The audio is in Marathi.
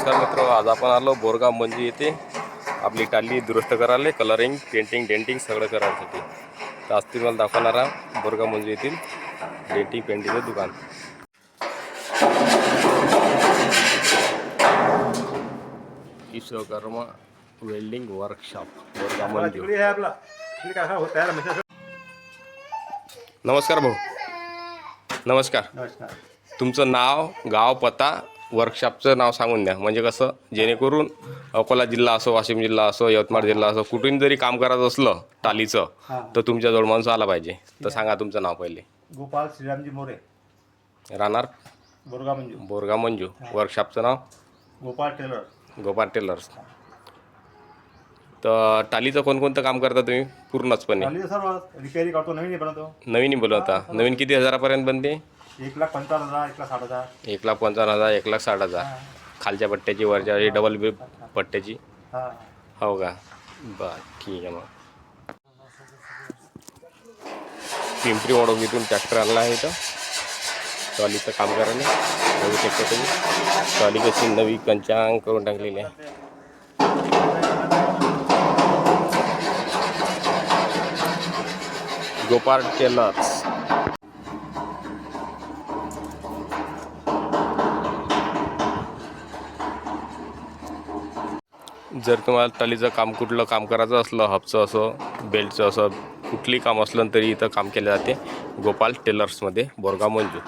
नमस्कार मित्र, आज आपण आलो बोरगाव मंजू येथे आपली टाली दुरुस्त करायला, कलरिंग, पेंटिंग, डेंटिंग सगळं करायसाठी. तर आज तुम्हाला दाखवणारा बोरगाव मंजू येथील डेंटिंग पेंटिंगचं दुकान. Vishwakarma welding workshop Borgaon Manju. नमस्कार भाऊ. नमस्कार. तुमचं नाव, गाव, पत्ता, वर्कशॉपचं नाव सांगून द्या. म्हणजे कसं, जेणेकरून अकोला जिल्हा असो, वाशिम जिल्हा असो, यवतमाळ जिल्हा असो, कुठून जरी काम करायचं असलं टालीचं तर तुमच्याजवळ माणूस आला पाहिजे. तर सांगा तुमचं नाव पहिले. गोपाल श्रीरामजी मोरे, राहणार बोरगाव मंजू. बोरगाव मंजू. वर्कशॉपचं नाव गोपाल टेलर. गोपाल टेलर्स. तर टालीचं कोणकोणतं काम करता तुम्ही पूर्णचपणे? टालीचं सर्व रिपेअरी करतो, नवीन बनवतो. नवीन बोलवता. नवीन किती हजारापर्यंत बनते? 1,55,000, 1,60,000. 1,55,000, 1,60,000. खालच्या पट्ट्याची, वरच्या डबल बी पट्ट्याची. हा, हो का? बरं, ठीक आहे. मग पिंपरी वडोगीतून ट्रॅक्टर आणला आहे इथं ट्रॉलीचं काम करायला. बघू शकता तुम्ही ट्रॉली कशी नवी कंचांग करून टाकलेली आहे. गोपाल टेलर्स. जर तुम्हाला टालीचं काम, कुठलं काम करायचं असलं, हबचं असो, बेल्टचं असो, कुठली काम असलं तरी इथं काम केले जाते गोपाल टेलर्समध्ये, बोरगाव मंजू.